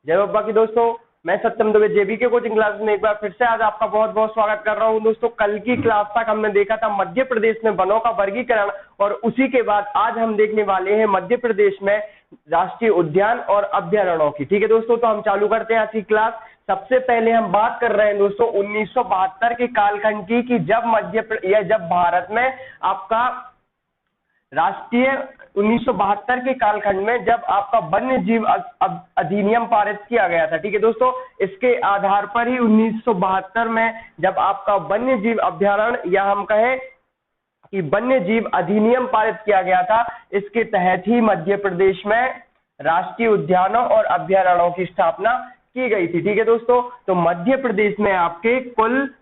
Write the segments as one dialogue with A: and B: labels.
A: जय बाबा की दोस्तों, मैं सत्यम दुबे जेबीके कोचिंग क्लास में एक बार फिर से आज आपका बहुत बहुत स्वागत कर रहा हूं। दोस्तों, कल की क्लास तक हमने देखा था मध्य प्रदेश में वनों का वर्गीकरण और उसी के बाद आज हम देखने वाले हैं मध्य प्रदेश में राष्ट्रीय उद्यान और अभ्यारण्यों की। ठीक है दोस्तों, तो हम चालू करते हैं आज की क्लास। सबसे पहले हम बात कर रहे हैं दोस्तों 1972 के कालखंड की, कि जब भारत में आपका राष्ट्रीय 1972 के कालखंड में जब आपका वन्य जीव अधिनियम पारित किया गया था। ठीक है दोस्तों, इसके आधार पर ही 1972 में जब आपका वन्य जीव अभ्यारण्य या हम कहें कि वन्य जीव अधिनियम पारित किया गया था, इसके तहत ही मध्य प्रदेश में राष्ट्रीय उद्यानों और अभ्यारण्यों की स्थापना की गई थी। ठीक है दोस्तों, तो मध्य प्रदेश में आपके कुल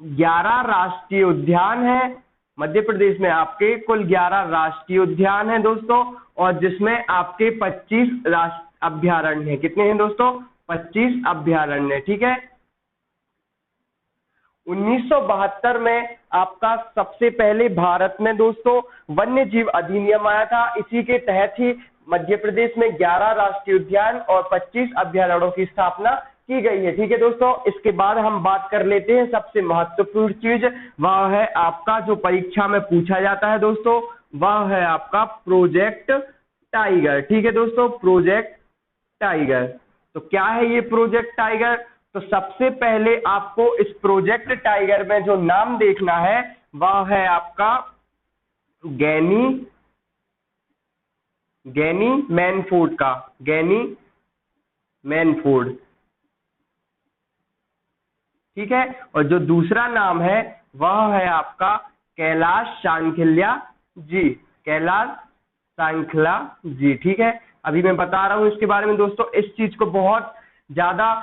A: 11 राष्ट्रीय उद्यान है। मध्य प्रदेश में आपके कुल 11 राष्ट्रीय उद्यान हैं दोस्तों, और जिसमें आपके 25 राष्ट्रीय अभ्यारण्य हैं। कितने हैं दोस्तों? 25 अभ्यारण्य। ठीक है, 1972 में आपका सबसे पहले भारत में दोस्तों वन्य जीव अधिनियम आया था। इसी के तहत ही मध्य प्रदेश में 11 राष्ट्रीय उद्यान और 25 अभ्यारण्यों की स्थापना की गई है। ठीक है दोस्तों, इसके बाद हम बात कर लेते हैं सबसे महत्वपूर्ण चीज, वह है आपका जो परीक्षा में पूछा जाता है दोस्तों, वह है आपका प्रोजेक्ट टाइगर। ठीक है दोस्तों, प्रोजेक्ट टाइगर। तो क्या है ये प्रोजेक्ट टाइगर? तो सबसे पहले आपको इस प्रोजेक्ट टाइगर में जो नाम देखना है वह है आपका गैनी मैनफोर्ड का, गैनी मैनफोर्ड। ठीक है, और जो दूसरा नाम है वह है आपका कैलाश सांखिल्या जी, कैलाश सांखला जी। ठीक है, अभी मैं बता रहा हूं इसके बारे में दोस्तों। इस चीज को बहुत ज्यादा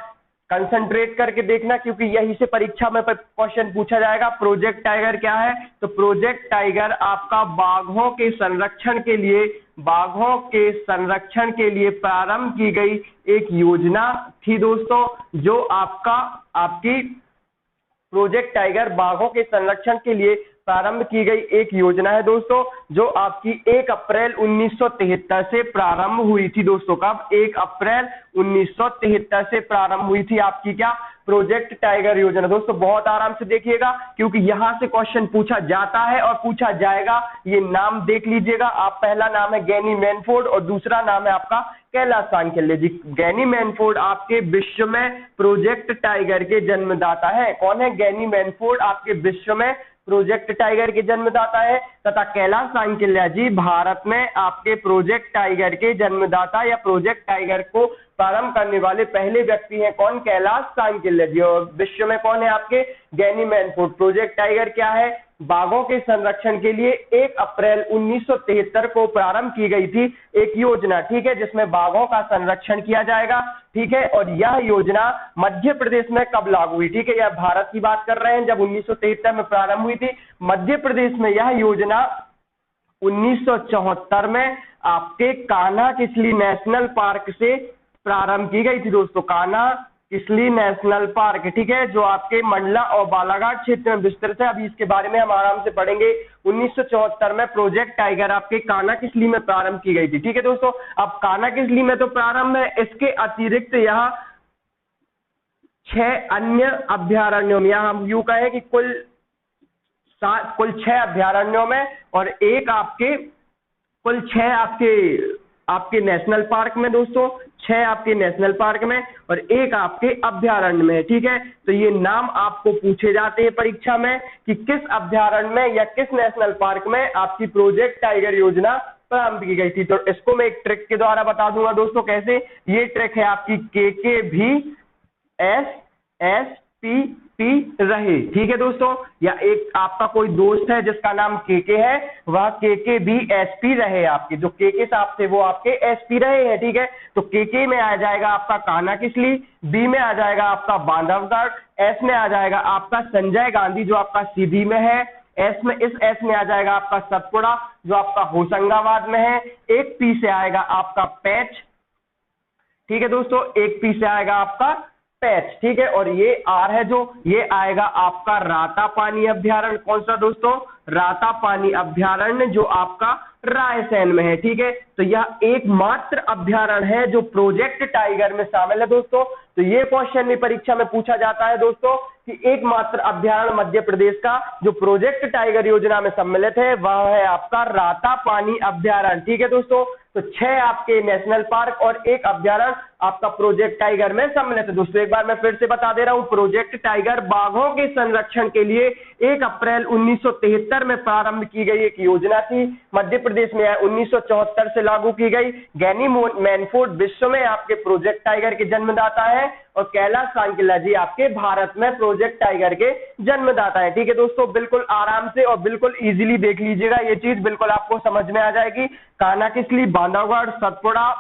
A: कंसंट्रेट करके देखना, क्योंकि यही से परीक्षा में क्वेश्चन पूछा जाएगा। प्रोजेक्ट टाइगर क्या है? तो प्रोजेक्ट टाइगर आपका बाघों के संरक्षण के लिए प्रारंभ की गई एक योजना थी दोस्तों, जो आपकी प्रोजेक्ट टाइगर बाघों के संरक्षण के लिए प्रारंभ की गई एक योजना है दोस्तों, जो आपकी 1 अप्रैल 1973 से प्रारंभ हुई थी दोस्तों। कब? 1 अप्रैल 1973 से प्रारंभ हुई थी आपकी क्या? प्रोजेक्ट टाइगर योजना। दोस्तों बहुत आराम से देखिएगा, क्योंकि यहां से क्वेश्चन पूछा जाता है और पूछा जाएगा। ये नाम देख लीजिएगा आप, पहला नाम है गैनी मैनफोर्ड और दूसरा नाम है आपका कैलाश सांखिल्या जी। गैनी मैनफोर्ड आपके विश्व में प्रोजेक्ट टाइगर के जन्मदाता है। कौन है? गैनी मैनफोर्ड आपके विश्व में प्रोजेक्ट टाइगर के जन्मदाता है, तथा कैलाश सांखिल्या जी भारत में आपके प्रोजेक्ट टाइगर के जन्मदाता या प्रोजेक्ट टाइगर को प्रारंभ करने वाले पहले व्यक्ति हैं। कौन? कैलाश सांखिल्या जी। और विश्व में कौन है आपके? गैनी मैनफोर्ड। प्रोजेक्ट टाइगर क्या है? बाघों के संरक्षण के लिए 1 अप्रैल 1973 को प्रारंभ की गई थी एक योजना। ठीक है, जिसमें बाघों का संरक्षण किया जाएगा। ठीक है, और यह योजना मध्य प्रदेश में कब लागू हुई? ठीक है, यह भारत की बात कर रहे हैं, जब 1973 में प्रारंभ हुई थी। मध्य प्रदेश में यह योजना 1974 में आपके कान्हा किसली नेशनल पार्क से प्रारंभ की गई थी दोस्तों। कान्हा किसली नेशनल पार्क, ठीक है, जो आपके मंडला और बालाघाट क्षेत्र में विस्तृत है। अभी इसके बारे में हम आराम से पढ़ेंगे। 1974 में प्रोजेक्ट टाइगर आपके कान्हा किसली में प्रारंभ की गई थी। ठीक है दोस्तों, अब कान्हा किसली में तो प्रारंभ है, इसके अतिरिक्त यहाँ 6 अन्य अभ्यारण्यों में, यहाँ हम यूं कहें कि कुल 6 अभ्यारण्यों में और एक आपके कुल 6 आपके नेशनल पार्क में दोस्तों, 6 आपके नेशनल पार्क में और एक आपके अभ्यारण्य में। ठीक है, तो ये नाम आपको पूछे जाते हैं परीक्षा में कि किस अभ्यारण्य में या किस नेशनल पार्क में आपकी प्रोजेक्ट टाइगर योजना प्रारंभ की गई थी। तो इसको मैं एक ट्रिक के द्वारा बता दूंगा दोस्तों कैसे। ये ट्रिक है आपकी KKVSSPP रहे। ठीक है दोस्तों, या एक आपका कोई दोस्त है जिसका नाम केके है, वह KKVSP रहे। आपके जो केके साहब थे वो आपके SP रहे हैं। ठीक है, तो केके में आ जाएगा आपका कान्हा किसली, बी में आ जाएगा आपका बांधवगढ़, एस में आ जाएगा आपका संजय गांधी जो आपका सीधी में है, इस एस में आ जाएगा आपका सतपुड़ा जो आपका होशंगाबाद में है, एक पी से आएगा आपका पैच। ठीक है दोस्तों, एक पी से आएगा आपका पैच। ठीक है, और ये आर है जो ये आएगा आपका रातापानी अभ्यारण्य। कौन सा दोस्तों? रातापानी अभ्यारण्य, जो आपका रायसेन में है। ठीक है, तो यह एकमात्र अभ्यारण्य है जो प्रोजेक्ट टाइगर में शामिल है दोस्तों। तो ये क्वेश्चन भी परीक्षा में पूछा जाता है दोस्तों कि एकमात्र अभ्यारण्य मध्य प्रदेश का जो प्रोजेक्ट टाइगर योजना में सम्मिलित है वह है आपका रातापानी अभ्यारण्य। ठीक है दोस्तों, तो 6 आपके नेशनल पार्क और 1 अभ्यारण्य आपका प्रोजेक्ट टाइगर में सम्मिलित है। दोस्तों एक बार मैं फिर से बता दे रहा हूं, प्रोजेक्ट टाइगर बाघों के संरक्षण के लिए 1 अप्रैल 1973 में प्रारंभ की गई एक योजना थी। मध्य प्रदेश में 1974 से लागू की गई। गैनी मैनफोर्ड विश्व में आपके प्रोजेक्ट टाइगर के जन्मदाता है और कैलाश सांकला जी आपके भारत में प्रोजेक्ट टाइगर के जन्मदाता है। ठीक है दोस्तों, बिल्कुल आराम से और बिल्कुल इजीली देख लीजिएगा, ये चीज बिल्कुल आपको समझ में आ जाएगी। कानाकिसली, बांधवगढ़, सतपुड़ा,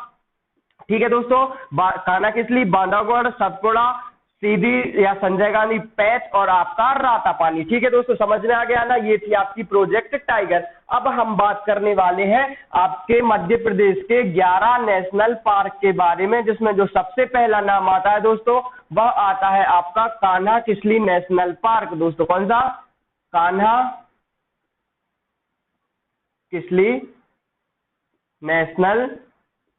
A: ठीक है दोस्तों, कानाकिसली, बांधवगढ़, सतपुड़ा, सीधी या संजय गांधी, पैच और आपका रातापानी। ठीक है दोस्तों, समझ में आ गया ना, ये थी आपकी प्रोजेक्ट टाइगर। अब हम बात करने वाले हैं आपके मध्य प्रदेश के 11 नेशनल पार्क के बारे में, जिसमें जो सबसे पहला नाम आता है दोस्तों वह आता है आपका कान्हा किसली नेशनल पार्क। दोस्तों कौन सा? Kanha Kisli national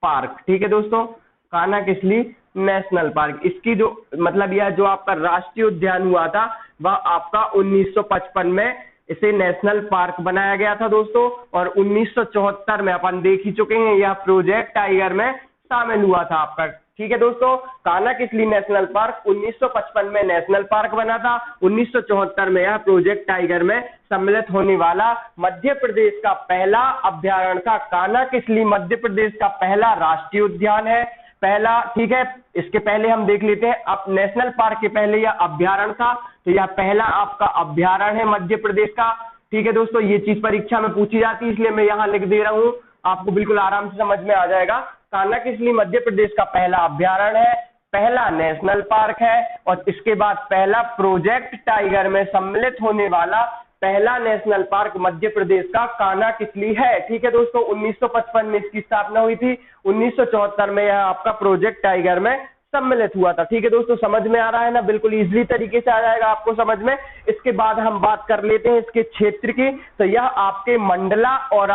A: park. ठीक है दोस्तों, कान्हा किसली नेशनल पार्क, इसकी जो मतलब यह जो आपका राष्ट्रीय उद्यान हुआ था वह आपका 1955 में इसे नेशनल पार्क बनाया गया था दोस्तों, और 1974 में अपन देख ही चुके हैं यह प्रोजेक्ट टाइगर में शामिल हुआ था आपका। ठीक है दोस्तों, कान्हा किसली नेशनल पार्क 1955 में नेशनल पार्क बना था, 1974 में यह प्रोजेक्ट टाइगर में सम्मिलित होने वाला मध्य प्रदेश का पहला अभ्यारण्य था। कान्हा किसली मध्य प्रदेश का पहला राष्ट्रीय उद्यान है, पहला। ठीक है, इसके पहले हम देख लेते हैं, अब नेशनल पार्क के पहले यह अभ्यारण्य था, तो यह पहला आपका अभ्यारण्य है मध्य प्रदेश का। ठीक है दोस्तों, ये चीज परीक्षा में पूछी जाती है इसलिए मैं यहाँ लिख दे रहा हूँ, आपको बिल्कुल आराम से समझ में आ जाएगा। कान्हा किसली मध्य प्रदेश का पहला अभ्यारण्य है, पहला नेशनल पार्क है, और इसके बाद पहला प्रोजेक्ट टाइगर में सम्मिलित होने वाला पहला नेशनल पार्क मध्य प्रदेश का कान्हा किसली है। ठीक है दोस्तों, 1955 में इसकी स्थापना हुई थी, 1974 में यह आपका प्रोजेक्ट टाइगर में सम्मिलित हुआ था। ठीक है दोस्तों, समझ में आ रहा है ना, बिल्कुल इजीली तरीके से आ जाएगा आपको समझ में। इसके बाद हम बात कर लेते हैं इसके क्षेत्र की, तो यह आपके मंडला और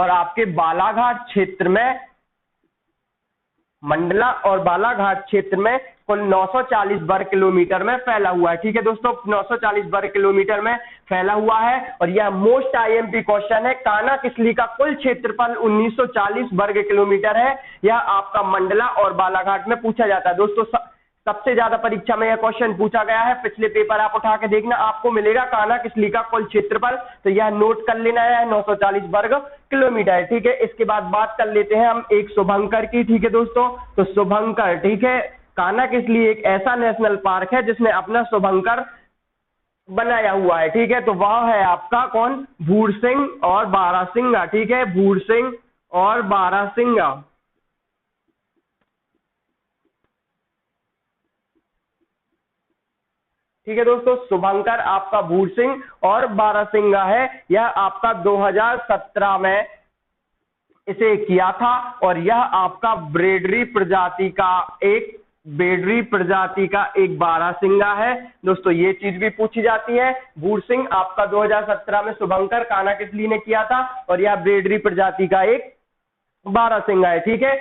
A: आपके बालाघाट क्षेत्र में, मंडला और बालाघाट क्षेत्र में कुल 940 वर्ग किलोमीटर में फैला हुआ है। ठीक है दोस्तों, 940 वर्ग किलोमीटर में फैला हुआ है, और यह मोस्ट आईएमपी क्वेश्चन है। कान्हा किसली का कुल क्षेत्रफल 1940 वर्ग किलोमीटर है, यह आपका मंडला और बालाघाट में पूछा जाता है दोस्तों। सबसे ज्यादा परीक्षा में यह क्वेश्चन पूछा गया है, पिछले पेपर आप उठा के देखना, आपको मिलेगा कान्हा किसली का कुल क्षेत्रफल, तो यह नोट कर लेना है 940 वर्ग किलोमीटर है। ठीक है, इसके बाद बात कर लेते हैं हम एक शुभंकर की। ठीक है दोस्तों, तो शुभंकर, ठीक है, कान्हा किसली एक ऐसा नेशनल पार्क है जिसने अपना शुभंकर बनाया हुआ है। ठीक है, तो वह है आपका कौन? भूरसिंह और बारासिंगा। ठीक है, भूरसिंह और बारासिंगा। ठीक है दोस्तों, शुभंकर आपका भूरसिंह और बारासिंगा है, यह आपका 2017 में इसे किया था, और यह आपका बेडरी प्रजाति का एक बारासिंगा है दोस्तों। ये चीज भी पूछी जाती है। भूरसिंह आपका 2017 में शुभंकर कान्हा किसली ने किया था, और यह बेडरी प्रजाति का एक बारासिंगा है। ठीक है,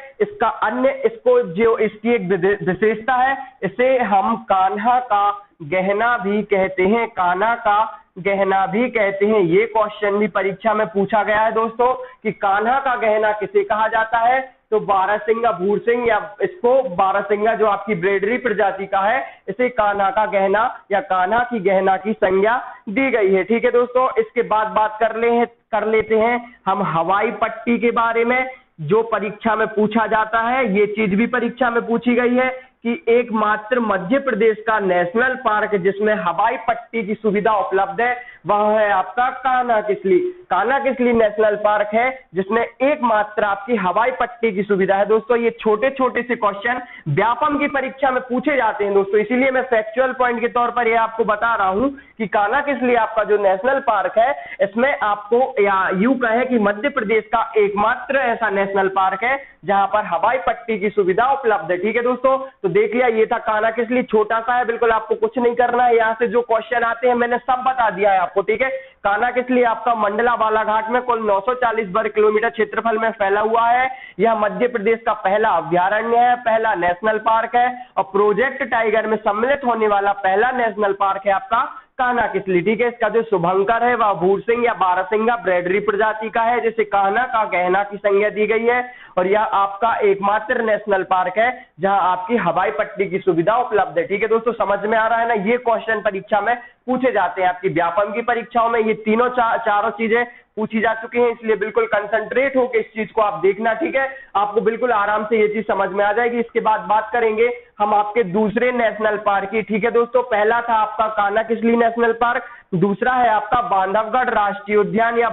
A: इसको जो इसकी एक विशेषता है, इसे हम कान्हा का गहना भी कहते हैं, कान्हा का गहना भी कहते हैं। ये क्वेश्चन भी परीक्षा में पूछा गया है दोस्तों कि कान्हा का गहना किसे कहा जाता है, तो बारासिंगा, भूरसिंह, या इसको बारासिंगा जो आपकी बेडरी प्रजाति का है, इसे कान्हा का गहना या कान्हा की गहना की संज्ञा दी गई है। ठीक है दोस्तों, इसके बाद बात कर लेते हैं हम हवाई पट्टी के बारे में, जो परीक्षा में पूछा जाता है। ये चीज भी परीक्षा में पूछी गई है कि एकमात्र मध्य प्रदेश का नेशनल पार्क जिसमें हवाई पट्टी की सुविधा उपलब्ध है वह है आपका कान्हा किसली। कान्हा किसली नेशनल पार्क है जिसमें एकमात्र आपकी हवाई पट्टी की सुविधा है। दोस्तों ये छोटे छोटे से क्वेश्चन व्यापम की परीक्षा में पूछे जाते हैं दोस्तों, इसीलिए मैं फैक्चुअल पॉइंट के तौर पर यह आपको बता रहा हूं कि कान्हा किसली आपका जो नेशनल पार्क है इसमें आपको या यूं कहें कि मध्य प्रदेश का एकमात्र ऐसा नेशनल पार्क है जहां पर हवाई पट्टी की सुविधा उपलब्ध है। ठीक है दोस्तों, तो तो देख लिया, ये था कान्हा किसली, छोटा सा है, बिल्कुल आपको कुछ नहीं करना है, यहाँ से जो क्वेश्चन आते हैं मैंने सब बता दिया है आपको, ठीक है। कान्हा किसली आपका मंडला बालाघाट में कुल 940 वर्ग किलोमीटर क्षेत्रफल में फैला हुआ है। यह मध्य प्रदेश का पहला अभ्यारण्य है, पहला नेशनल पार्क है, और प्रोजेक्ट टाइगर में सम्मिलित होने वाला पहला नेशनल पार्क है आपका कान्हा किसली, ठीक है। इसका जो शुभंकर है वह भूरसिंह या बारहसिंगा ब्रैडरी प्रजाति का है, जिसे कान्हा का गहना की संज्ञा दी गई है, और यह आपका एकमात्र नेशनल पार्क है जहां आपकी हवाई पट्टी की सुविधा उपलब्ध है, ठीक है दोस्तों। समझ में आ रहा है ना, ये क्वेश्चन परीक्षा में पूछे जाते हैं, आपकी व्यापम की परीक्षाओं में ये तीनों चारों चीजें पूछी जा चुकी हैं, इसलिए बिल्कुल कंसंट्रेट होकर इस चीज को आप देखना, ठीक है। आपको बिल्कुल आराम से ये चीज समझ में आ जाएगी। इसके बाद बात करेंगे हम आपके दूसरे नेशनल पार्क की, ठीक है दोस्तों। पहला था आपका कान्हा किसली नेशनल पार्क, दूसरा है आपका बांधवगढ़ राष्ट्रीय उद्यान या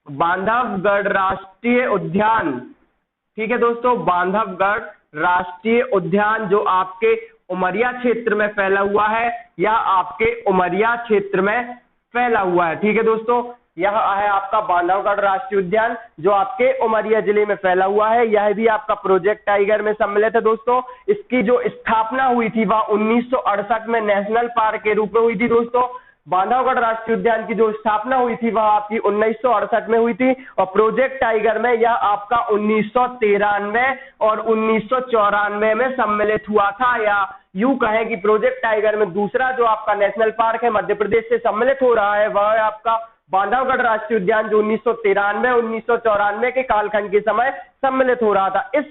A: बांधवगढ़ राष्ट्रीय उद्यान, ठीक है दोस्तों। बांधवगढ़ राष्ट्रीय उद्यान जो आपके उमरिया क्षेत्र में फैला हुआ है, या आपके उमरिया क्षेत्र में फैला हुआ है, ठीक है दोस्तों। यह है आपका बांधवगढ़ राष्ट्रीय उद्यान जो आपके उमरिया जिले में फैला हुआ है। यह भी आपका प्रोजेक्ट टाइगर में सम्मिलित है दोस्तों। इसकी जो स्थापना हुई थी वह 1968 में नेशनल पार्क के रूप में हुई थी दोस्तों। बांधवगढ़ राष्ट्रीय उद्यान की जो स्थापना हुई थी वह आपकी 1968 में हुई थी, और प्रोजेक्ट टाइगर में यह आपका 1993 और 1994 में सम्मिलित हुआ था, या यूं कहें कि प्रोजेक्ट टाइगर में दूसरा जो आपका नेशनल पार्क है मध्य प्रदेश से सम्मिलित हो रहा है, वह है आपका बांधवगढ़ राष्ट्रीय उद्यान जो 1993 1994 के कालखंड के समय सम्मिलित हो रहा था। इस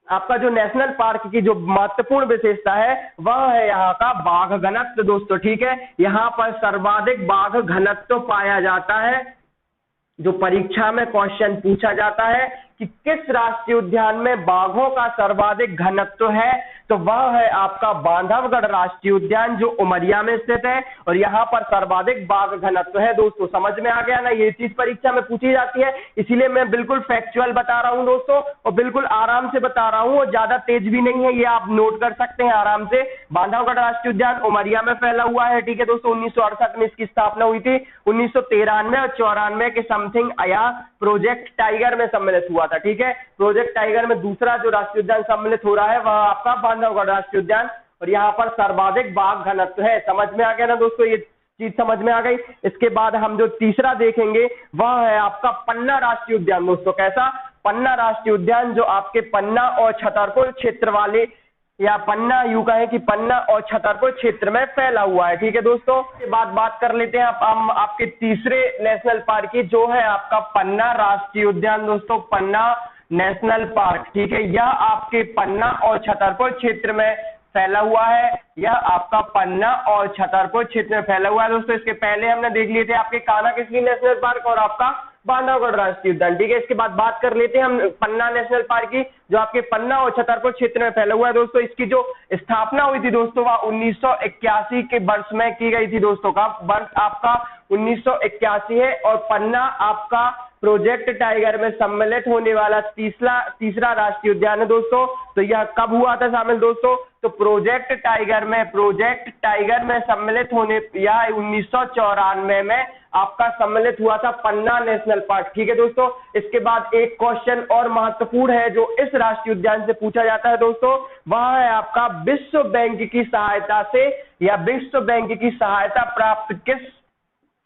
A: आपका जो नेशनल पार्क की जो महत्वपूर्ण विशेषता है वह है यहाँ का बाघ घनत्व दोस्तों, ठीक है। यहाँ पर सर्वाधिक बाघ घनत्व पाया जाता है। जो परीक्षा में क्वेश्चन पूछा जाता है कि किस राष्ट्रीय उद्यान में बाघों का सर्वाधिक घनत्व है, तो वह है आपका बांधवगढ़ राष्ट्रीय उद्यान जो उमरिया में स्थित है, और यहाँ पर सर्वाधिक बाघ घनत्व है दोस्तों। समझ में आ गया ना, ये चीज परीक्षा में पूछी जाती है, इसीलिए मैं बिल्कुल फैक्चुअल बता रहा हूं दोस्तों, और बिल्कुल आराम से बता रहा हूं, और ज्यादा तेज भी नहीं है, ये आप नोट कर सकते हैं आराम से। बांधवगढ़ राष्ट्रीय उद्यान उमरिया में फैला हुआ है, ठीक है दोस्तों। 1968 में इसकी स्थापना हुई थी, 1993 और 94 के समथिंग आया प्रोजेक्ट टाइगर में सम्मिलित हुआ था, ठीक है। प्रोजेक्ट टाइगर में दूसरा जो राष्ट्रीय उद्यान सम्मिलित हो रहा है वह आपका बांधवगढ़ राष्ट्रीय उद्यान, और यहाँ पर सर्वाधिक बाघ घनत्व है। समझ में आ गया ना दोस्तों, ये चीज समझ में आ गई। इसके बाद हम जो तीसरा देखेंगे वह है आपका पन्ना राष्ट्रीय उद्यान दोस्तों। कैसा? पन्ना राष्ट्रीय उद्यान जो आपके पन्ना और छतरपुर क्षेत्र वाले, या पन्ना यूं कहें कि पन्ना और छतरपुर क्षेत्र में फैला हुआ है, ठीक है दोस्तों। इसके बाद बात कर लेते हैं हम आपके तीसरे नेशनल पार्क की, जो है आपका पन्ना राष्ट्रीय उद्यान दोस्तों। पन्ना नेशनल पार्क, ठीक है। यह आपके पन्ना और छतरपुर क्षेत्र में फैला हुआ है, यह आपका पन्ना और छतरपुर क्षेत्र में फैला हुआ है दोस्तों। इसके पहले हमने देख लिए थे आपके कान्हा किसली नेशनल पार्क और आपका बांधवगढ़ राष्ट्रीय उद्यान, ठीक है। इसके बाद बात कर लेते हैं हम पन्ना नेशनल पार्क की, जो आपके पन्ना और छतरपुर क्षेत्र में फैला हुआ है दोस्तों। इसकी जो स्थापना हुई थी दोस्तों वह 1981 के वर्ष में की गई थी दोस्तों। का वर्ष आपका 1981 है, और पन्ना आपका प्रोजेक्ट टाइगर में सम्मिलित होने वाला तीसरा राष्ट्रीय उद्यान है दोस्तों। तो यह कब हुआ था शामिल दोस्तों? तो प्रोजेक्ट टाइगर में सम्मिलित होने, यह 1994 में आपका सम्मिलित हुआ था पन्ना नेशनल पार्क, ठीक है दोस्तों। इसके बाद एक क्वेश्चन और महत्वपूर्ण है जो इस राष्ट्रीय उद्यान से पूछा जाता है दोस्तों, वह है आपका विश्व बैंक की सहायता से, या विश्व बैंक की सहायता प्राप्त किस,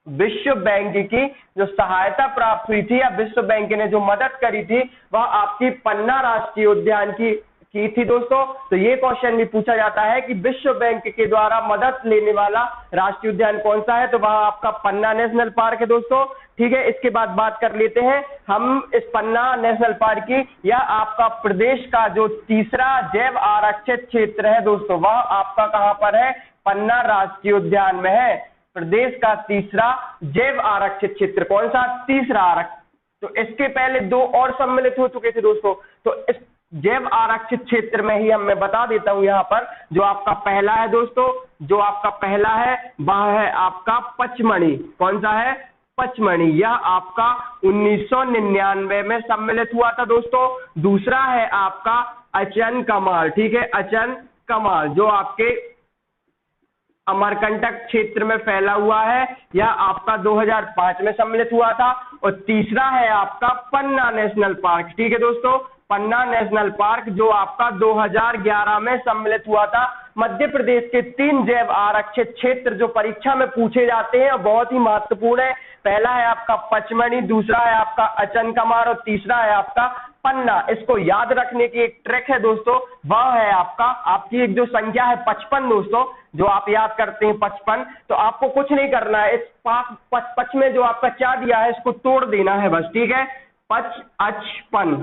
A: विश्व बैंक की जो सहायता प्राप्त हुई थी या विश्व बैंक ने जो मदद करी थी वह आपकी पन्ना राष्ट्रीय उद्यान की थी दोस्तों। तो ये क्वेश्चन भी पूछा जाता है कि विश्व बैंक के द्वारा मदद लेने वाला राष्ट्रीय उद्यान कौन सा है, तो वह आपका पन्ना नेशनल पार्क है दोस्तों, ठीक है। इसके बाद बात कर लेते हैं हम इस पन्ना नेशनल पार्क की, या आपका प्रदेश का जो तीसरा जैव आरक्षित क्षेत्र है दोस्तों, वह आपका कहां पर है? पन्ना राष्ट्रीय उद्यान में है। प्रदेश का तीसरा जैव आरक्षित क्षेत्र कौन सा? तीसरा आरक्षित। तो इसके पहले दो और सम्मिलित हो चुके थे दोस्तों। तो इस जैव आरक्षित क्षेत्र में ही मैं बता देता हूं यहाँ पर, जो आपका पहला है दोस्तों, जो आपका पहला है वह है आपका पचमढ़ी। कौन सा है? पचमढ़ी। यह आपका 1999 में सम्मिलित हुआ था दोस्तों। दूसरा है आपका अचन कमाल, ठीक है। अचन कमाल जो आपके अमरकंटक क्षेत्र में फैला हुआ है, यह आपका 2005 में सम्मिलित हुआ था। और तीसरा है आपका पन्ना नेशनल पार्क, ठीक है दोस्तों। पन्ना नेशनल पार्क जो आपका 2011 में सम्मिलित हुआ था। मध्य प्रदेश के 3 जैव आरक्षित क्षेत्र जो परीक्षा में पूछे जाते हैं और बहुत ही महत्वपूर्ण है। पहला है आपका पचमढ़ी, दूसरा है आपका अचनकमार और तीसरा है आपका पन्ना। इसको याद रखने की एक ट्रिक है दोस्तों, वह है आपकी एक जो संख्या है 55 दोस्तों, जो आप याद करते हैं 55, तो आपको कुछ नहीं करना है। इस पच में जो आपका क्या दिया है इसको तोड़ देना है बस, ठीक है। पच अच पन,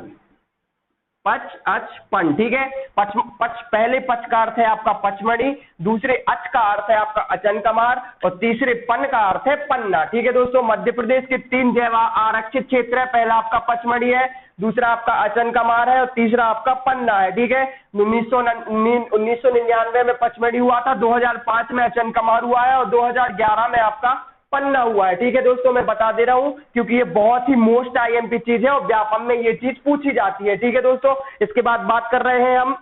A: पच अच पन, ठीक है। पहले पच का अर्थ है आपका पचमढ़ी, दूसरे अच का अर्थ है आपका अचनकमार और तीसरे पन का अर्थ है पन्ना, ठीक है दोस्तों। मध्य प्रदेश के 3 जैव आरक्षित क्षेत्र है, पहला आपका पचमढ़ी है, दूसरा आपका अचनकमार है और तीसरा आपका पन्ना है, ठीक है। 1999 में पचमढ़ी हुआ था, 2005 में अचनकमार हुआ है और 2011 में आपका पन्ना हुआ है, ठीक है दोस्तों। मैं बता दे रहा हूं क्योंकि ये बहुत ही मोस्ट आईएमपी चीज है और व्यापम में ये चीज पूछी जाती है, ठीक है दोस्तों। इसके बाद बात कर रहे हैं हम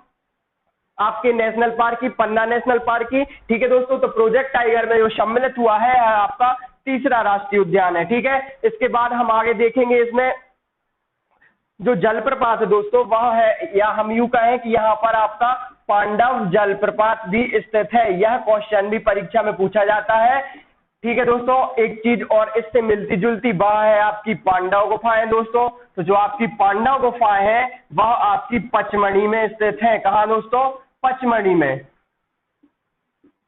A: आपके नेशनल पार्क की, पन्ना नेशनल पार्क की, ठीक है दोस्तों। तो प्रोजेक्ट टाइगर में जो सम्मिलित हुआ है आपका तीसरा राष्ट्रीय उद्यान है, ठीक है। इसके बाद हम आगे देखेंगे इसमें जो जलप्रपात है दोस्तों वह है, या हम यूं कहें कि यहाँ पर आपका पांडव जलप्रपात भी स्थित है। यह क्वेश्चन भी परीक्षा में पूछा जाता है, ठीक है दोस्तों। एक चीज और इससे मिलती जुलती वह है आपकी पांडव गुफाएं दोस्तों। तो जो आपकी पांडव गुफाएं हैं वह आपकी पचमढ़ी में स्थित है। कहां दोस्तों? पचमढ़ी में।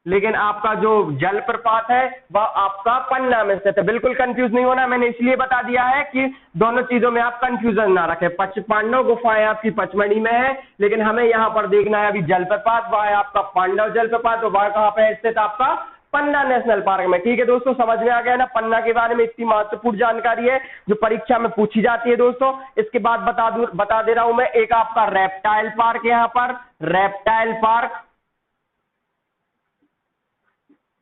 A: लेकिन आपका जो जलप्रपात है वह आपका पन्ना में स्थित है। बिल्कुल कंफ्यूज नहीं होना, मैंने इसलिए बता दिया है कि दोनों चीजों में आप कंफ्यूजन ना रखें। पांडव गुफाएं आपकी पचमढ़ी में है, लेकिन हमें यहाँ पर देखना है अभी जलप्रपात, वह है आपका पांडव जलप्रपात, तो वह कहाँ पे स्थित आपका पन्ना नेशनल पार्क में, ठीक है दोस्तों। समझ में आ गया ना पन्ना के बारे में, इतनी महत्वपूर्ण जानकारी है जो परीक्षा में पूछी जाती है दोस्तों। इसके बाद बता दे रहा हूं मैं, एक आपका रेप्टाइल पार्क, यहाँ पर रेप्टाइल पार्क,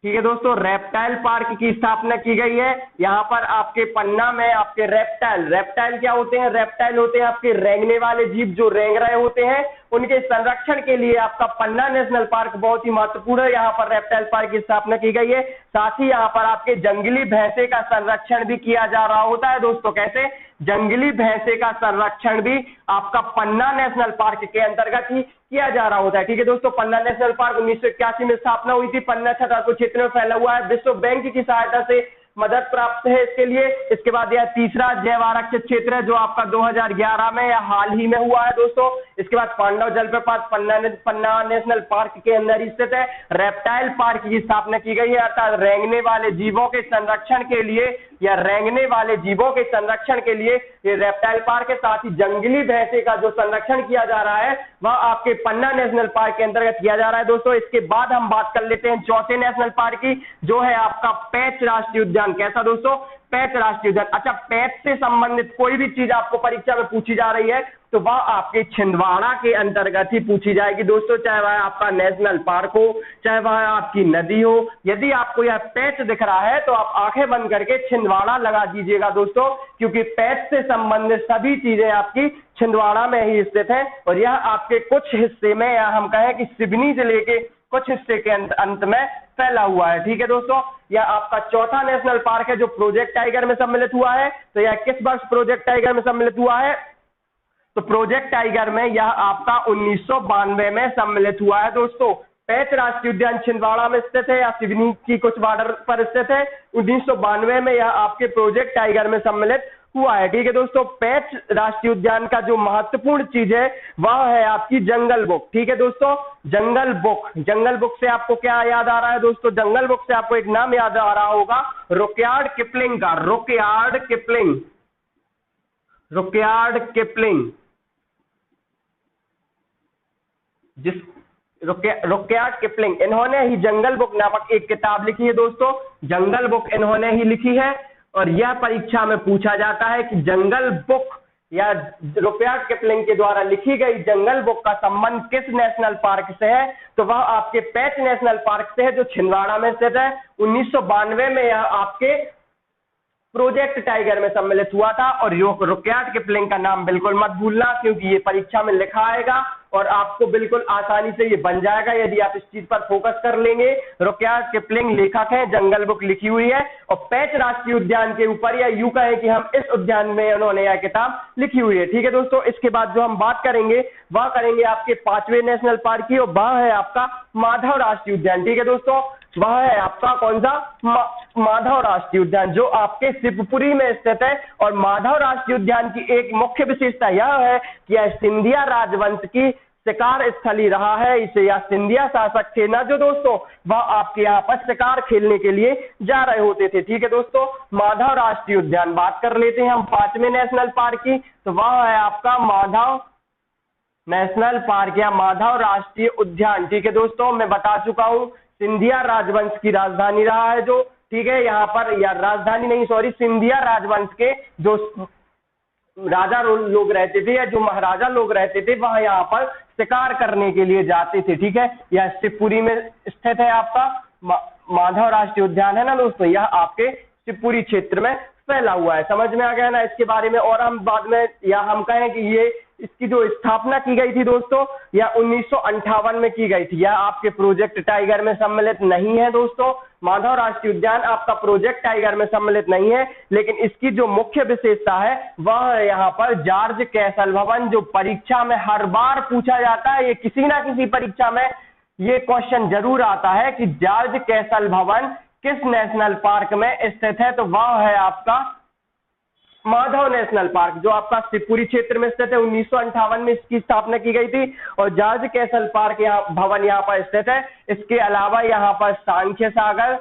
A: ठीक है दोस्तों। रेप्टाइल पार्क की स्थापना की गई है यहाँ पर आपके पन्ना में। आपके रेप्टाइल क्या होते हैं? रेप्टाइल होते हैं आपके रेंगने वाले जीव जो रेंग रहे होते हैं, उनके संरक्षण के लिए आपका पन्ना नेशनल पार्क बहुत ही महत्वपूर्ण है। यहाँ पर रेप्टाइल पार्क की स्थापना की गई है। साथ ही यहाँ पर आपके जंगली भैंसे का संरक्षण भी किया जा रहा होता है दोस्तों। कैसे? जंगली भैंसे का संरक्षण भी आपका पन्ना नेशनल पार्क के अंतर्गत ही किया जा रहा होता है, ठीक है दोस्तों। पन्ना नेशनल पार्क 1981 में स्थापना हुई थी। पन्ना छतरपुर क्षेत्र में फैला हुआ है। विश्व बैंक की सहायता से मदद प्राप्त है इसके लिए। इसके बाद यह तीसरा जैव आरक्षित क्षेत्र है जो आपका 2011 में या हाल ही में हुआ है दोस्तों। इसके बाद पांडव जलप्रपात पन्ना नेशनल पार्क के अंदर स्थित है। रेप्टाइल पार्क की स्थापना की गई है, अर्थात रेंगने वाले जीवों के संरक्षण के लिए या रेंगने वाले जीवों के संरक्षण के लिए ये रेप्टाइल पार्क है। साथ ही जंगली भैंसे का जो संरक्षण किया जा रहा है वह आपके पन्ना नेशनल पार्क के अंतर्गत किया जा रहा है दोस्तों। इसके बाद हम बात कर लेते हैं चौथे नेशनल पार्क की, जो है आपका पेंच राष्ट्रीय उद्यान। कैसा दोस्तों? पेंच राष्ट्रीय उद्यान। अच्छा, पेंच से संबंधित कोई भी चीज आपको परीक्षा में पूछी जा रही है तो वह आपके छिंदवाड़ा के अंतर्गत ही पूछी जाएगी दोस्तों, चाहे वह आपका नेशनल पार्क हो, चाहे वह आपकी नदी हो। यदि आपको यह पेंच दिख रहा है तो आप आंखें बंद करके छिंदवाड़ा लगा दीजिएगा दोस्तों, क्योंकि पेंच से संबंधित सभी चीजें आपकी छिंदवाड़ा में ही स्थित है। और यह आपके कुछ हिस्से में, या हम कहें कि सिवनी जिले के कुछ हिस्से के अंत में फैला हुआ है, ठीक है दोस्तों। यह आपका चौथा नेशनल पार्क है जो प्रोजेक्ट टाइगर में सम्मिलित हुआ है। तो यह किस वर्ष प्रोजेक्ट टाइगर में सम्मिलित हुआ है? तो प्रोजेक्ट टाइगर में यह आपका 1992 में सम्मिलित हुआ है दोस्तों। पेंच राष्ट्रीय उद्यान छिंदवाड़ा में स्थित है या सिवनी की कुछ बॉर्डर पर स्थित है। 1992 में यह आपके प्रोजेक्ट टाइगर में सम्मिलित हुआ है, ठीक है दोस्तों। पेंच राष्ट्रीय उद्यान का जो महत्वपूर्ण चीज है वह है आपकी जंगल बुक, ठीक है दोस्तों। जंगल बुक, जंगल बुक से आपको क्या याद आ रहा है दोस्तों? जंगल बुक से आपको एक नाम याद आ रहा होगा, रुकयार्ड किपलिंग का। रुकयार्ड किपलिंग, रुकयार्ड किपलिंग, रुकयार्ड किपलिंग, इन्होंने ही जंगल बुक नामक एक किताब लिखी है दोस्तों। जंगल बुक इन्होंने ही लिखी है और यह परीक्षा में पूछा जाता है कि जंगल बुक या रुकयार्ड किपलिंग के द्वारा लिखी गई जंगल बुक का संबंध किस नेशनल पार्क से है? तो वह आपके पेंच नेशनल पार्क से है जो छिंदवाड़ा में स्थित है। 1992 में यह आपके प्रोजेक्ट टाइगर में सम्मिलित हुआ था। और रुकयार्ड किपलिंग का नाम बिल्कुल मत भूलना, क्योंकि ये परीक्षा में लिखा आएगा और आपको बिल्कुल आसानी से ये बन जाएगा यदि आप इस चीज पर फोकस कर लेंगे। रुडयार्ड किपलिंग लेखक है, जंगल बुक लिखी हुई है, और पेंच राष्ट्रीय उद्यान के ऊपर, या यूं कहें कि हम इस उद्यान में उन्होंने यह किताब लिखी हुई है। ठीक है दोस्तों, इसके बाद जो हम बात करेंगे वह करेंगे आपके 5वें नेशनल पार्क की, और वह है आपका माधव राष्ट्रीय उद्यान। ठीक है दोस्तों, वह है आपका कौन सा, माधव राष्ट्रीय उद्यान, जो आपके शिवपुरी में स्थित है। और माधव राष्ट्रीय उद्यान की एक मुख्य विशेषता यह है कि यह सिंधिया राजवंश की शिकार स्थली रहा है। इसे या सिंधिया शासक थे ना जो दोस्तों, वह आपके यहाँ पर शिकार खेलने के लिए जा रहे होते थे। ठीक है दोस्तों, माधव राष्ट्रीय उद्यान बात कर लेते हैं हम 5वें नेशनल पार्क की, तो वह है आपका माधव नेशनल पार्क या माधव राष्ट्रीय उद्यान। ठीक है दोस्तों, मैं बता चुका हूं सिंधिया राजवंश की राजधानी रहा है जो, ठीक है, यहाँ पर, या राजधानी नहीं सॉरी, सिंधिया राजवंश के जो राजा लोग रहते थे या जो महाराजा लोग रहते थे, वह यहाँ पर शिकार करने के लिए जाते थे। ठीक है, यह शिवपुरी में स्थित है आपका माधव राष्ट्रीय उद्यान है ना दोस्तों, यह आपके शिवपुरी क्षेत्र में फैला हुआ है। समझ में आ गया ना इसके बारे में। और हम बाद में, या हम कहें कि ये इसकी जो स्थापना की गई थी दोस्तों, यह 1958 में की गई थी। यह आपके प्रोजेक्ट टाइगर में सम्मिलित नहीं है दोस्तों, माधव राष्ट्रीय उद्यान आपका प्रोजेक्ट टाइगर में सम्मिलित नहीं है, लेकिन इसकी जो मुख्य विशेषता है वह है यहाँ पर जॉर्ज कैसल भवन, जो परीक्षा में हर बार पूछा जाता है। ये किसी ना किसी परीक्षा में ये क्वेश्चन जरूर आता है कि जॉर्ज कैसल भवन किस नेशनल पार्क में स्थित है, तो वह है आपका माधव नेशनल पार्क, जो आपका शिवपुरी क्षेत्र में स्थित है। 1958 में इसकी स्थापना की गई थी, और जॉर्ज कैसल पार्क भवन यहाँ पर स्थित है। इसके अलावा यहाँ पर सांख्य सागर,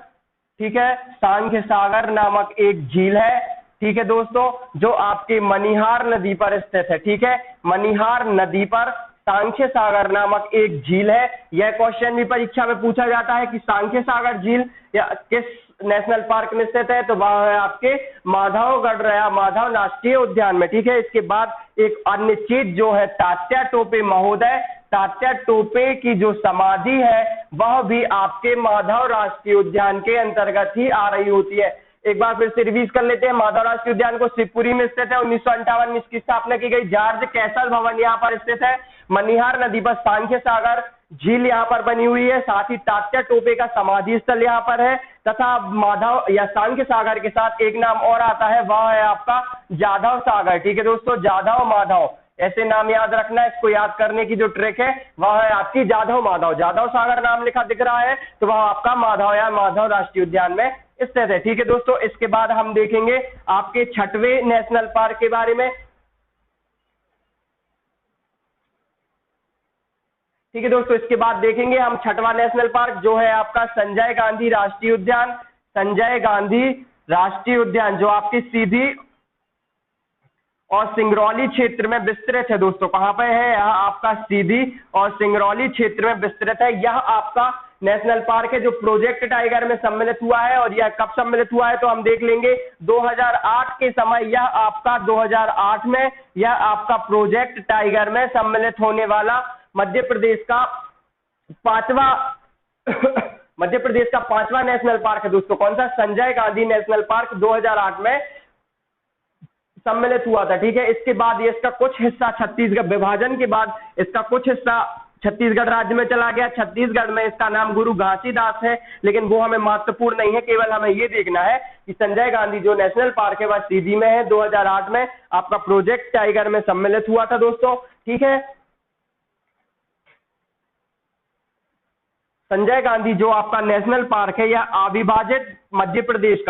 A: ठीक है, सांख्य सागर नामक एक झील है। ठीक है दोस्तों, जो आपके मनिहार नदी पर स्थित है। ठीक है, मनिहार नदी पर सांख्य सागर नामक एक झील है। यह क्वेश्चन भी परीक्षा में पूछा जाता है कि सांख्य सागर झील या किस नेशनल पार्क में स्थित है, तो वह है आपके माधवगढ़ या माधव राष्ट्रीय उद्यान में। ठीक है, इसके बाद एक अन्य चीज जो है तात्या टोपे महोदय, तात्या टोपे की जो समाधि है वह भी आपके माधव राष्ट्रीय उद्यान के अंतर्गत ही आ रही होती है। एक बार फिर से रिवीज कर लेते हैं। माधव राष्ट्रीय उद्यान को शिवपुरी में स्थित है, 1958 में इसकी स्थापना की गई। जॉर्ज कैसल भवन यहाँ पर स्थित है। मनिहार नदी पर सांख्य सागर झील यहाँ पर बनी हुई है, साथ ही तात्या टोपे का समाधि स्थल यहाँ पर है, तथा माधव या सांख्य सागर के साथ एक नाम और आता है, वह है आपका जाधव सागर। ठीक है दोस्तों, जाधव माधव, ऐसे नाम याद रखना। इसको याद करने की जो ट्रिक है वह है आपकी जाधव माधव। जाधव सागर नाम लिखा दिख रहा है तो वह आपका माधव या माधव राष्ट्रीय उद्यान में स्थित है। ठीक है दोस्तों, इसके बाद हम देखेंगे आपके 6वें नेशनल पार्क के बारे में। ठीक है दोस्तों, इसके बाद देखेंगे हम 6वां नेशनल पार्क, जो है आपका संजय गांधी राष्ट्रीय उद्यान। संजय गांधी राष्ट्रीय उद्यान जो आपकी सीधी और सिंगरौली क्षेत्र में विस्तृत है दोस्तों। कहां पे है? यहाँ आपका सीधी और सिंगरौली क्षेत्र में विस्तृत है। यह आपका नेशनल पार्क है जो प्रोजेक्ट टाइगर में सम्मिलित हुआ है। और यह कब सम्मिलित हुआ है तो हम देख लेंगे 2008 के समय। यह आपका 2008 में यह आपका प्रोजेक्ट टाइगर में सम्मिलित होने वाला मध्य प्रदेश का 5वां नेशनल पार्क है दोस्तों। कौन सा? संजय गांधी नेशनल पार्क 2008 में सम्मिलित हुआ था। ठीक है, इसके बाद ये इसका कुछ हिस्सा छत्तीसगढ़, विभाजन के बाद इसका कुछ हिस्सा छत्तीसगढ़ राज्य में चला गया। छत्तीसगढ़ में इसका नाम गुरु घासीदास है, लेकिन वो हमें महत्वपूर्ण नहीं है। केवल हमें ये देखना है कि संजय गांधी जो नेशनल पार्क है वह सीधी में है। 2008 में आपका प्रोजेक्ट टाइगर में सम्मिलित हुआ था दोस्तों। ठीक है, संजय गांधी जो आपका नेशनल पार्क है यह अविभाजित मध्य प्रदेश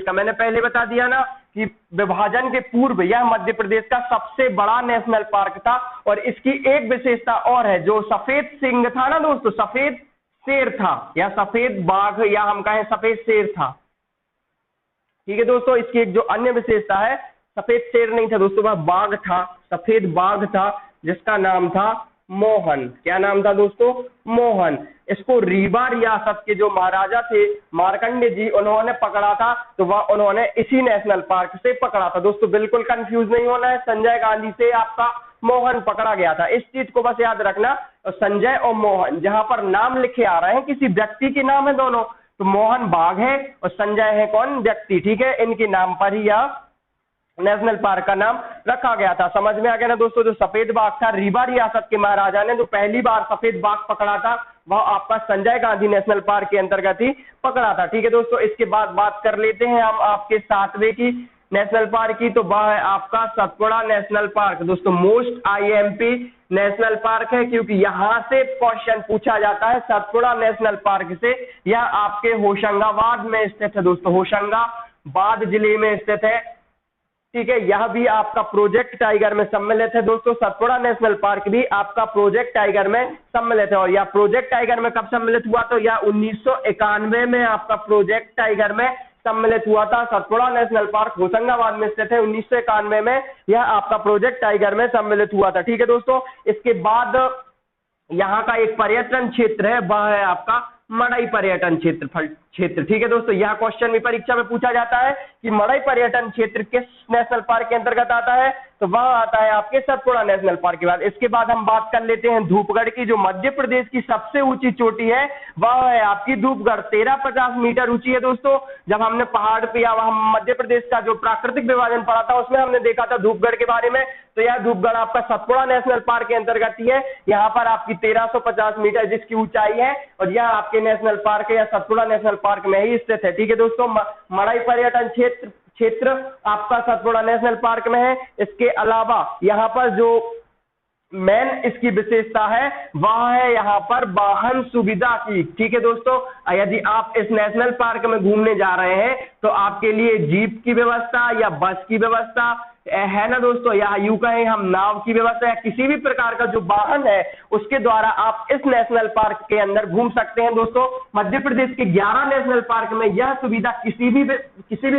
A: का, मैंने पहले बता दिया ना कि विभाजन के पूर्व यह मध्य प्रदेश का सबसे बड़ा नेशनल पार्क था। और इसकी एक विशेषता और है, जो सफेद सिंह था ना दोस्तों, सफेद शेर था या सफेद बाघ या हम कहें सफेद शेर था। ठीक है दोस्तों, इसकी एक जो अन्य विशेषता है, सफेद शेर नहीं था दोस्तों, वह बाघ था, सफेद बाघ था, जिसका नाम था मोहन। क्या नाम था दोस्तों? मोहन। इसको रीवा रियासत के जो महाराजा थे मार्कंडे जी, उन्होंने पकड़ा था, तो वह उन्होंने इसी नेशनल पार्क से पकड़ा था दोस्तों। बिल्कुल कंफ्यूज नहीं होना है, संजय गांधी से आपका मोहन पकड़ा गया था, इस चीज को बस याद रखना। संजय और मोहन जहां पर नाम लिखे आ रहे हैं किसी व्यक्ति के नाम है दोनों, तो मोहन बाघ है और संजय है कौन? व्यक्ति। ठीक है, इनके नाम पर ही यह नेशनल पार्क का नाम रखा गया था। समझ में आ गया ना दोस्तों। जो सफेद बाघ था, रीवा रियासत के महाराजा ने जो पहली बार सफेद बाघ पकड़ा था वह आपका संजय गांधी नेशनल पार्क के अंतर्गत ही पकड़ा था। ठीक है दोस्तों, इसके बाद बात कर लेते हैं हम आपके 7वें की नेशनल पार्क की, तो वह है आपका सतपुड़ा नेशनल पार्क। दोस्तों मोस्ट आईएमपी नेशनल पार्क है, क्योंकि यहां से क्वेश्चन पूछा जाता है सतपुड़ा नेशनल पार्क से। यह आपके होशंगाबाद में स्थित है दोस्तों, होशंगाबाद जिले में स्थित है। ठीक है, यह भी आपका प्रोजेक्ट टाइगर में सम्मिलित है दोस्तों। सतपुड़ा नेशनल पार्क भी आपका प्रोजेक्ट टाइगर में सम्मिलित है। और यह प्रोजेक्ट टाइगर में कब सम्मिलित हुआ, तो यह 1991 में आपका प्रोजेक्ट टाइगर में सम्मिलित हुआ था। सतपुड़ा नेशनल पार्क होशंगाबाद में स्थित है। 1991 में यह आपका प्रोजेक्ट टाइगर में सम्मिलित हुआ था। ठीक है दोस्तों, इसके बाद यहाँ का एक पर्यटन क्षेत्र है, वह है आपका मड़ई पर्यटन क्षेत्र। ठीक है दोस्तों, यह क्वेश्चन भी परीक्षा में पूछा जाता है कि मड़ई पर्यटन क्षेत्र किस नेशनल पार्क के अंतर्गत आता है, तो वह आता है आपके सतपुड़ा नेशनल पार्क के बाद। इसके बाद हम बात कर लेते हैं धूपगढ़ की, जो मध्य प्रदेश की सबसे ऊंची चोटी है वह है आपकी धूपगढ़। 1350 मीटर ऊंची है दोस्तों। जब हमने पहाड़ पे या हम मध्य प्रदेश का जो प्राकृतिक विभाजन पढ़ा था उसमें हमने देखा था धूपगढ़ के बारे में, तो यह धूपगढ़ आपका सतपुड़ा नेशनल पार्क के अंतर्गत ही है। यहाँ पर आपकी 1350 मीटर जिसकी ऊंचाई है, और यह आपके नेशनल पार्क है या सतपुड़ा नेशनल पार्क में ही स्थित है। ठीक है दोस्तों, मड़ई पर्यटन क्षेत्र आपका सतपुड़ा नेशनल पार्क में है। इसके अलावा यहाँ पर जो मेन इसकी विशेषता है वह है यहाँ पर वाहन सुविधा की। ठीक है दोस्तों, यदि आप इस नेशनल पार्क में घूमने जा रहे हैं तो आपके लिए जीप की व्यवस्था या बस की व्यवस्था है ना दोस्तों, या यूं कहें हम नाव की व्यवस्था या किसी भी प्रकार का जो वाहन है उसके द्वारा आप इस नेशनल पार्क के अंदर घूम सकते हैं दोस्तों। मध्य प्रदेश के 11 नेशनल पार्क में यह सुविधा किसी भी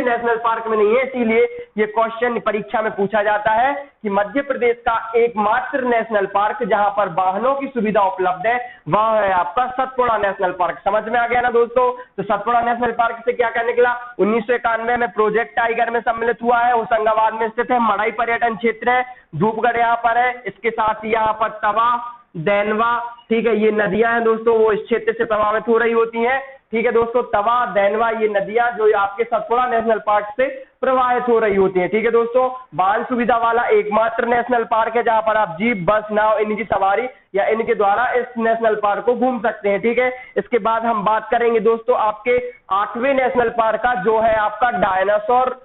A: नेशनल पार्क में नहीं है, इसीलिए यह क्वेश्चन परीक्षा में पूछा जाता है कि मध्य प्रदेश का एकमात्र नेशनल पार्क जहां पर वाहनों की सुविधा उपलब्ध है वह है आपका सतपुड़ा नेशनल पार्क। समझ में आ गया ना दोस्तों। तो सतपुड़ा नेशनल पार्क से क्या क्या निकला, 1991 में प्रोजेक्ट टाइगर में सम्मिलित हुआ है, होशंगाबाद में स्थित है, मड़ई पर्यटन क्षेत्र है, धूपगढ़ यहाँ पर है। इसके साथ ही यहाँ पर तवा, देनवा, ठीक है, ये नदियां हैं दोस्तों, वो इस क्षेत्र से प्रभावित हो रही होती हैं। ठीक है दोस्तों, तवा, देनवा, ये नदियां जो आपके सतपुड़ा नेशनल पार्क से प्रवाहित हो रही होती हैं। ठीक है दोस्तों, वाहन सुविधा वाला एकमात्र नेशनल पार्क है जहां पर आप जीप, बस, नाव, इनकी सवारी या इनके द्वारा इस नेशनल पार्क को घूम सकते हैं। ठीक है, इसके बाद हम बात करेंगे दोस्तों आपके 8वें नेशनल पार्क का, जो है आपका डायनासोर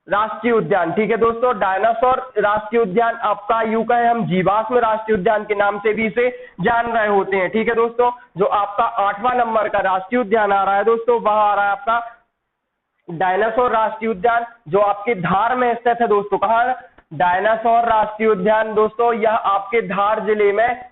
A: राष्ट्रीय उद्यान। ठीक है दोस्तों, डायनासोर राष्ट्रीय उद्यान आपका यूं कहें हम जीवाश्म राष्ट्रीय उद्यान के नाम से भी इसे जान रहे होते हैं। ठीक है दोस्तों, जो आपका 8वां नंबर का राष्ट्रीय उद्यान आ रहा है दोस्तों, वह आ रहा है आपका डायनासोर राष्ट्रीय उद्यान, जो आपके धार में स्थित है दोस्तों। कहां, डायनासोर राष्ट्रीय उद्यान दोस्तों, यह आपके धार जिले में,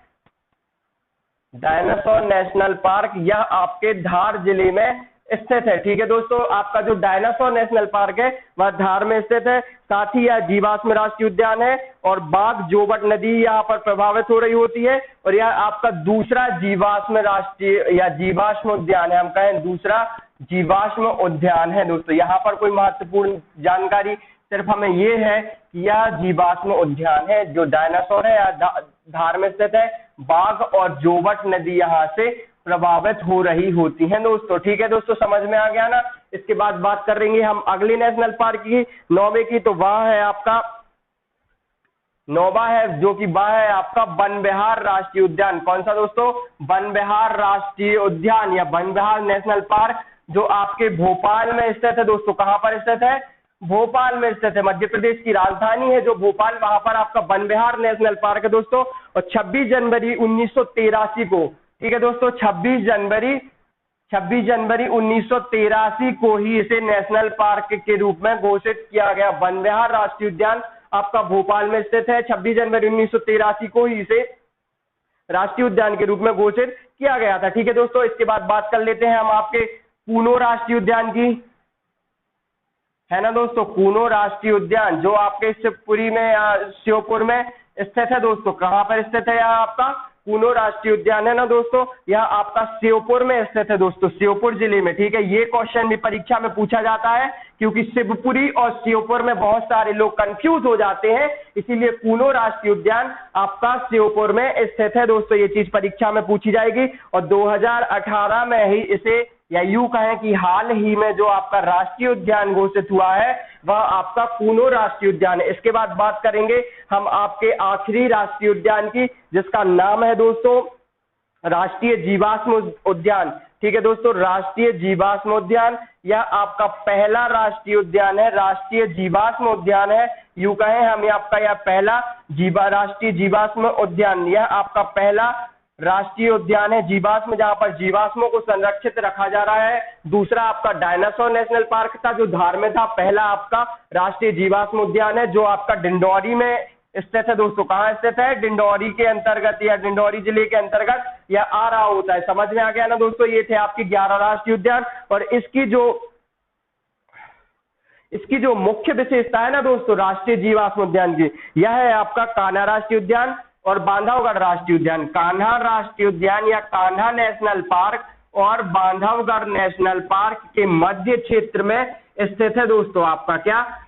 A: डायनासोर नेशनल पार्क यह आपके धार जिले में स्थित है। ठीक है दोस्तों, आपका जो डायनासोर नेशनल पार्क है वह धार में स्थित है। साथ ही यह जीवाश्म राष्ट्रीय उद्यान है और बाघ जोवट नदी यहाँ पर प्रभावित हो रही होती है, और यह आपका दूसरा जीवाश्म राष्ट्रीय या जीवाश्म उद्यान है, हम कहें दूसरा जीवाश्म उद्यान है दोस्तों। यहाँ पर कोई महत्वपूर्ण जानकारी सिर्फ हमें ये है कि यह जीवाश्म उद्यान है, जो डायनासोर है या धार में स्थित है, बाघ और जोवट नदी यहाँ से प्रभावित हो रही होती हैं दोस्तों। ठीक है दोस्तों, समझ में आ गया ना। इसके बाद बात करेंगे हम अगले नेशनल पार्क की, 9वें की, तो वह है आपका 9वां है, जो कि वह है आपका वन विहार राष्ट्रीय उद्यान। कौन सा दोस्तों, वन विहार राष्ट्रीय उद्यान या वन विहार नेशनल पार्क, जो आपके भोपाल में स्थित है दोस्तों। कहां पर स्थित है, भोपाल में स्थित है, मध्य प्रदेश की राजधानी है जो भोपाल, वहां पर आपका वन विहार नेशनल पार्क है दोस्तों। और 26 जनवरी 1983 को, ठीक है दोस्तों, 26 जनवरी 1983 को ही इसे नेशनल पार्क के रूप में घोषित किया गया। वन विहार राष्ट्रीय उद्यान आपका भोपाल में स्थित है। 26 जनवरी 1983 को ही इसे राष्ट्रीय उद्यान के रूप में घोषित किया गया था। ठीक है दोस्तों, इसके बाद बात कर लेते हैं हम आपके कूनो राष्ट्रीय उद्यान की, है ना दोस्तों। कूनो राष्ट्रीय उद्यान जो आपके शिवपुरी में या श्योपुर में स्थित है दोस्तों। कहां पर स्थित है, यहाँ आपका कूनो राष्ट्रीय उद्यान है ना दोस्तों, यह आपका श्योपुर में स्थित है दोस्तों, श्योपुर जिले में। ठीक है, ये क्वेश्चन भी परीक्षा में पूछा जाता है, क्योंकि शिवपुरी और श्योपुर में बहुत सारे लोग कंफ्यूज हो जाते हैं, इसीलिए कूनो राष्ट्रीय उद्यान आपका श्योपुर में स्थित है दोस्तों। ये चीज परीक्षा में पूछी जाएगी और 2018 में ही इसे या यूं कहें कि हाल ही में जो आपका राष्ट्रीय उद्यान घोषित हुआ है वह आपका कूनो राष्ट्रीय उद्यान है। इसके बाद बात करेंगे हम आपके आखिरी राष्ट्रीय उद्यान की, जिसका नाम है दोस्तों राष्ट्रीय जीवाश्म उद्यान। ठीक है दोस्तों, राष्ट्रीय जीवाश्म उद्यान यह आपका पहला राष्ट्रीय उद्यान है, राष्ट्रीय जीवाश्म उद्यान है। यूं कहें हम आपका यह पहला राष्ट्रीय जीवाश्म उद्यान, यह आपका पहला राष्ट्रीय उद्यान है जीवाश्म, जहां पर जीवाश्मों को संरक्षित रखा जा रहा है। दूसरा आपका डायनासोर नेशनल पार्क था जो धार में था, पहला आपका राष्ट्रीय जीवाश्म उद्यान है जो आपका डिंडौरी में स्थित है। दोस्तों कहाँ स्थित है? डिंडौरी के अंतर्गत या डिंडौरी जिले के अंतर्गत यह आ रहा होता है। समझ में आ गया ना दोस्तों? ये थे आपके 11 राष्ट्रीय उद्यान। और इसकी जो मुख्य विशेषता है ना दोस्तों राष्ट्रीय जीवाश्म उद्यान की, यह है आपका कान्हा राष्ट्रीय उद्यान और बांधवगढ़ राष्ट्रीय उद्यान। कान्हा राष्ट्रीय उद्यान या कान्हा नेशनल पार्क और बांधवगढ़ नेशनल पार्क के मध्य क्षेत्र में स्थित है दोस्तों आपका क्या?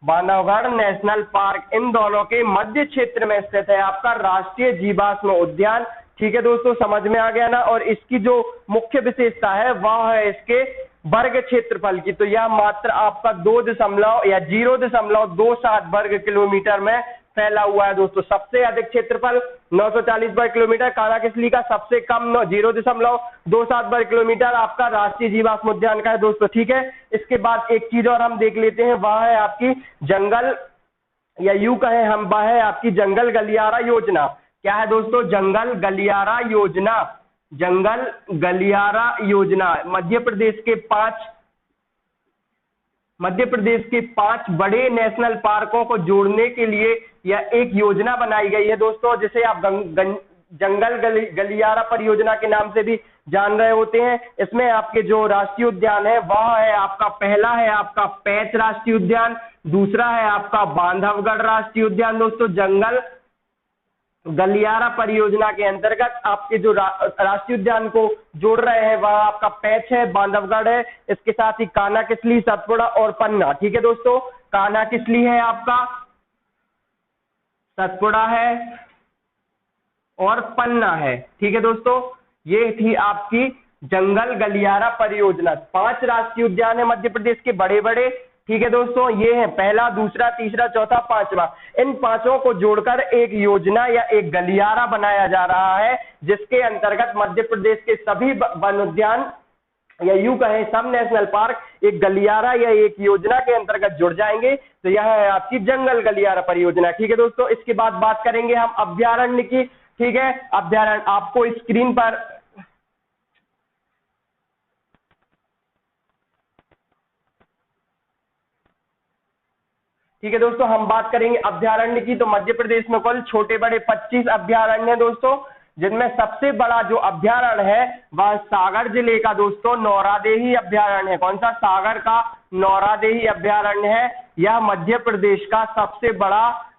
A: बांधवगढ़ नेशनल पार्क, इन दोनों के मध्य क्षेत्र में स्थित है आपका राष्ट्रीय जीवाश्म उद्यान। ठीक है दोस्तों, समझ में आ गया ना? और इसकी जो मुख्य विशेषता है वह है इसके वर्ग क्षेत्रफल की। तो यह मात्र आपका 0.27 वर्ग किलोमीटर में फैला हुआ है दोस्तों। सबसे अधिक क्षेत्रफल 940 वर्ग किलोमीटर कान्हा-किसली का, सबसे कम 0.27 वर्ग किलोमीटर आपका राष्ट्रीय जीवाश्म उद्यान का है दोस्तों। ठीक है, इसके बाद एक चीज और हम देख लेते हैं, वह है आपकी जंगल या यूं कहें हम वह है आपकी जंगल गलियारा योजना। क्या है दोस्तों? जंगल गलियारा योजना। जंगल गलियारा योजना मध्य प्रदेश के 5 बड़े नेशनल पार्कों को जोड़ने के लिए यह एक योजना बनाई गई है दोस्तों, जिसे आप जंगल गलियारा परियोजना के नाम से भी जान रहे होते हैं। इसमें आपके जो राष्ट्रीय उद्यान है वह है आपका, पहला है आपका पैंच राष्ट्रीय उद्यान, दूसरा है आपका बांधवगढ़ राष्ट्रीय उद्यान। दोस्तों जंगल गलियारा परियोजना के अंतर्गत आपके जो राष्ट्रीय उद्यान को जोड़ रहे हैं वह आपका पैंच है, बांधवगढ़ है, इसके साथ ही कान्हा-किसली, सतपुड़ा और पन्ना। ठीक है दोस्तों, कान्हा-किसली है आपका, सतपुड़ा है और पन्ना है। ठीक है दोस्तों, ये थी आपकी जंगल गलियारा परियोजना। 5 राष्ट्रीय उद्यान है मध्य प्रदेश के बड़े बड़े। ठीक है दोस्तों, ये है पहला, दूसरा, तीसरा, चौथा, 5वां। इन 5 को जोड़कर एक योजना या एक गलियारा बनाया जा रहा है, जिसके अंतर्गत मध्य प्रदेश के सभी वन उद्यान या यूं कहें सब नेशनल पार्क एक गलियारा या एक योजना के अंतर्गत जुड़ जाएंगे। तो यह है आपकी जंगल गलियारा परियोजना। ठीक है दोस्तों, इसके बाद बात करेंगे हम अभ्यारण्य की। ठीक है, अभ्यारण्य आपको स्क्रीन पर ठीक है दोस्तों, हम बात करेंगे अभ्यारण्य की। तो मध्य प्रदेश में कुल छोटे बड़े 25 अभ्यारण्य है दोस्तों, जिनमें सबसे बड़ा जो अभ्यारण्य है वह सागर जिले का दोस्तों नौरादेही अभ्यारण्य है। कौन सा? सागर का नौरादेही अभ्यारण्य है। यह मध्य प्रदेश का सबसे बड़ा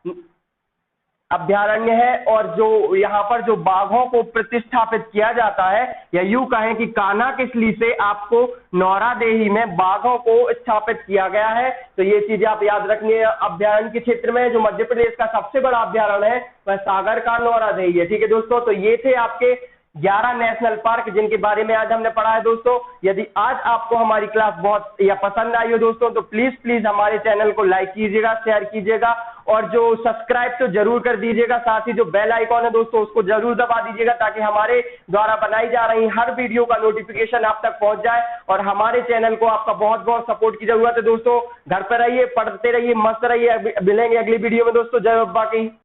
A: अभ्यारण्य है। और जो यहाँ पर जो बाघों को प्रतिष्ठापित किया जाता है, या यूं कहें कि कान्हा-किसली से आपको नौरादेही में बाघों को स्थापित किया गया है। तो ये चीजें आप याद रखनी है। अभ्यारण्य के क्षेत्र में जो मध्य प्रदेश का सबसे बड़ा अभ्यारण्य है वह सागर का नौरादेही है। ठीक है दोस्तों, तो ये थे आपके 11 नेशनल पार्क जिनके बारे में आज हमने पढ़ा है दोस्तों। यदि आज आपको हमारी क्लास बहुत या पसंद आई हो दोस्तों, तो प्लीज हमारे चैनल को लाइक कीजिएगा, शेयर कीजिएगा और जो सब्सक्राइब तो जरूर कर दीजिएगा। साथ ही जो बेल आइकॉन है दोस्तों उसको जरूर दबा दीजिएगा, ताकि हमारे द्वारा बनाई जा रही हर वीडियो का नोटिफिकेशन आप तक पहुंच जाए। और हमारे चैनल को आपका बहुत बहुत सपोर्ट की जरूरत है दोस्तों। घर पर रहिए, पढ़ते रहिए, मस्त रहिए। मिलेंगे अगली वीडियो में दोस्तों। जय बाबा की।